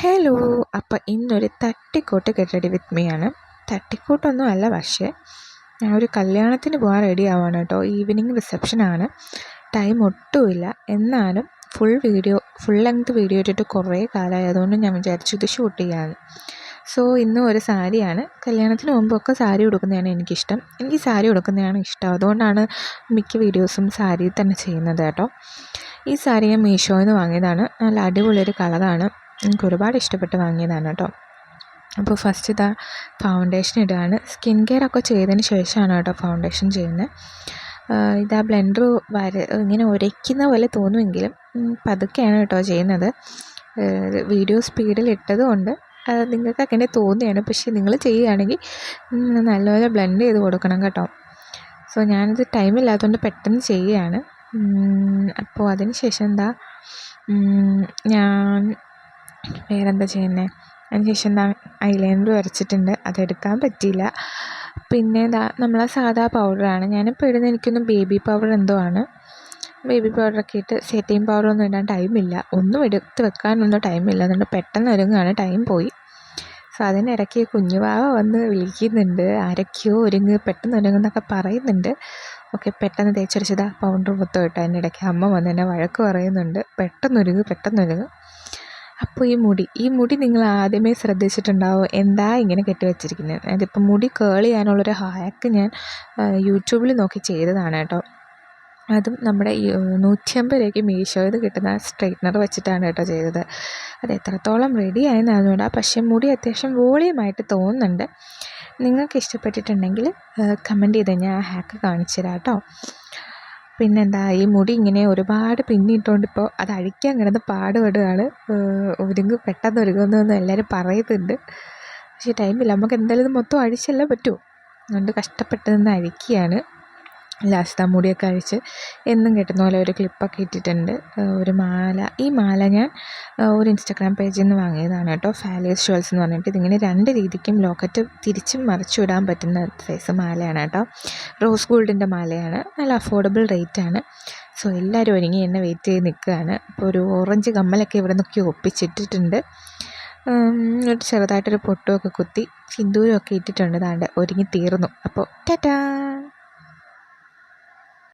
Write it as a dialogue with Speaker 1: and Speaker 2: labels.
Speaker 1: Hello. അപ്പോൾ ഇന്നൊരു തട്ടിക്കൂട്ട് ഗെറ്റ് റെഡി വിത്ത് മീ ആണ്. തട്ടിക്കൂട്ടൊന്നും അല്ല, പക്ഷേ ഞാൻ ഒരു കല്യാണത്തിന് പോകാൻ റെഡി ആവുകയാണ് കേട്ടോ. ഈവനിങ് റിസപ്ഷനാണ്. ടൈം ഒട്ടുമില്ല. എന്നാലും ഫുൾ ലെങ്ത് വീഡിയോ ഇട്ടിട്ട് കുറേ കാലമായി. അതുകൊണ്ട് ഞാൻ വിചാരിച്ചു ഇത് ഷൂട്ട് ചെയ്യാമെന്ന്. സോ ഇന്നും ഒരു സാരിയാണ്. കല്യാണത്തിന് മുമ്പൊക്കെ സാരി ഉടുക്കുന്നതാണ് എനിക്കിഷ്ടം. എനിക്ക് സാരി ഉടുക്കുന്നതാണ് ഇഷ്ടം. അതുകൊണ്ടാണ് മിക്ക വീഡിയോസും സാരി തന്നെ ചെയ്യുന്നത് കേട്ടോ. ഈ സാരി ഞാൻ മീഷോയിൽ നിന്ന് വാങ്ങിയതാണ്. നല്ല അടിപൊളിയൊരു കളറാണ്. എനിക്ക് ഒരുപാട് ഇഷ്ടപ്പെട്ട് വാങ്ങിയതാണ് കേട്ടോ. അപ്പോൾ ഫസ്റ്റ് ഇതാ ഫൗണ്ടേഷൻ ഇടുകയാണ്. സ്കിൻ കെയർ ഒക്കെ ചെയ്തതിന് ശേഷമാണ് കേട്ടോ ഫൗണ്ടേഷൻ ചെയ്യുന്നത്. ഇതാ ബ്ലെൻഡർ ഇങ്ങനെ ഉരയ്ക്കുന്ന പോലെ തോന്നുമെങ്കിലും പതുക്കെയാണ് കേട്ടോ ചെയ്യുന്നത്. വീഡിയോ സ്പീഡിൽ ഇട്ടതുകൊണ്ട് നിങ്ങൾക്ക് അങ്ങനെ തോന്നുകയാണ്. പക്ഷേ നിങ്ങൾ ചെയ്യുകയാണെങ്കിൽ നല്ലപോലെ ബ്ലെൻഡ് ചെയ്ത് കൊടുക്കണം കേട്ടോ. സോ ഞാനിത് ടൈമില്ലാത്തതുകൊണ്ട് പെട്ടെന്ന് ചെയ്യുകയാണ്. അപ്പോൾ അതിന് ശേഷം എന്താ ഞാൻ വേറെന്താ ചെയ്യുന്നത്, അതിനുശേഷം എന്താ ഐലൈനർ വരച്ചിട്ടുണ്ട്. അതെടുക്കാൻ പറ്റിയില്ല. പിന്നെ ഇതാ നമ്മളെ സാധാ പൗഡറാണ് ഞാനിപ്പോൾ ഇടുന്നത്. എനിക്കൊന്നും ബേബി പൗഡർ എന്തോ ആണ്. ബേബി പൗഡറൊക്കെ ഇട്ട് സെറ്റിംഗ് പൗഡറൊന്നും ഇടാൻ ടൈമില്ല. ഒന്നും എടുത്ത് വെക്കാനൊന്നും ടൈമില്ല. അതുകൊണ്ട് പെട്ടെന്ന് ഒരുങ്ങുകയാണ്. ടൈം പോയി. സോ അതിനിടയ്ക്ക് കുഞ്ഞുവാവ വന്ന് വിളിക്കുന്നുണ്ട്, ആരൊക്കെയോ പെട്ടെന്ന് ഒരുങ്ങുന്നൊക്കെ പറയുന്നുണ്ട്. ഓക്കെ, പെട്ടെന്ന് തേച്ചടിച്ചതാ പൗഡർ മൊത്തം ഇട്ട്. അതിനിടയ്ക്ക് അമ്മ വന്ന് എന്നെ വഴക്ക് പറയുന്നുണ്ട്, പെട്ടെന്നൊരുങ്ങ്. അപ്പോൾ ഈ മുടി നിങ്ങൾ ആദ്യമേ ശ്രദ്ധിച്ചിട്ടുണ്ടാവും എന്താ ഇങ്ങനെ കെട്ടിവെച്ചിരിക്കുന്നത്. അതിപ്പോൾ മുടി കേൾ ചെയ്യാനുള്ളൊരു ഹാക്ക് ഞാൻ യൂട്യൂബിൽ നോക്കി ചെയ്തതാണ് കേട്ടോ. അതും നമ്മുടെ 150 രൂപയ്ക്ക് മീഷോയിൽ കിട്ടുന്ന സ്ട്രെയിറ്റ്നർ വെച്ചിട്ടാണ് കേട്ടോ ചെയ്തത്. അത് എത്രത്തോളം റെഡി ആയെന്ന് അറിഞ്ഞൂടാ, പക്ഷേ മുടി അത്യാവശ്യം വോളിയമായിട്ട് തോന്നുന്നുണ്ട്. നിങ്ങൾക്ക് ഇഷ്ടപ്പെട്ടിട്ടുണ്ടെങ്കിൽ കമൻറ്റ് ചെയ്ത് ഞാൻ ആ ഹാക്ക് കാണിച്ചു തരാം കേട്ടോ. പിന്നെന്താ, ഈ മുടി ഇങ്ങനെ ഒരുപാട് പിന്നിട്ടുകൊണ്ട് ഇപ്പോൾ അത് അഴിക്കാൻ കിടന്ന് പാടുപെടുകയാണ്. പെട്ടെന്ന് ഒരുങ്ങുന്നതെന്ന് എല്ലാവരും പറയുന്നുണ്ട്. പക്ഷേ ടൈമില്ല. നമുക്ക് എന്തായാലും ഇത് മൊത്തം അഴിച്ചല്ലേ പറ്റൂ. അതുകൊണ്ട് കഷ്ടപ്പെട്ട് നിന്ന് അഴിക്കുകയാണ്. ലാസ്റ്റ് ആ മുടിയൊക്കെ അഴിച്ച് എന്നും കെട്ടുന്ന പോലെ ഒരു ക്ലിപ്പൊക്കെ ഇട്ടിട്ടുണ്ട്. ഒരു മാല. ഈ മാല ഞാൻ ഒരു ഇൻസ്റ്റാഗ്രാം പേജിൽ നിന്ന് വാങ്ങിയതാണ് കേട്ടോ. ഫാലിയസ് ഷോൾസ് എന്ന് പറഞ്ഞിട്ട്. ഇതിങ്ങനെ 2 രീതിക്കും ലോക്കറ്റ് തിരിച്ചും മറിച്ചും ഇടാൻ പറ്റുന്ന സൈസ് മാലയാണ് കേട്ടോ. റോസ് ഗോൾഡിൻ്റെ മാലയാണ്. നല്ല അഫോർഡബിൾ റേറ്റാണ്. സോ എല്ലാവരും ഒരുങ്ങി എന്നെ വെയിറ്റ് ചെയ്ത് നിൽക്കുകയാണ്. അപ്പോൾ ഒരു ഓറഞ്ച് കമ്മലൊക്കെ ഇവിടെ നിന്നൊക്കെ ഒപ്പിച്ചിട്ടിട്ടുണ്ട്. ഒരു ചെറുതായിട്ടൊരു പൊട്ടുമൊക്കെ കുത്തി സിന്ദൂരമൊക്കെ ഇട്ടിട്ടുണ്ട്. ദാണ്ട് ഒരുങ്ങി തീർന്നു. അപ്പോൾ ടാറ്റാ.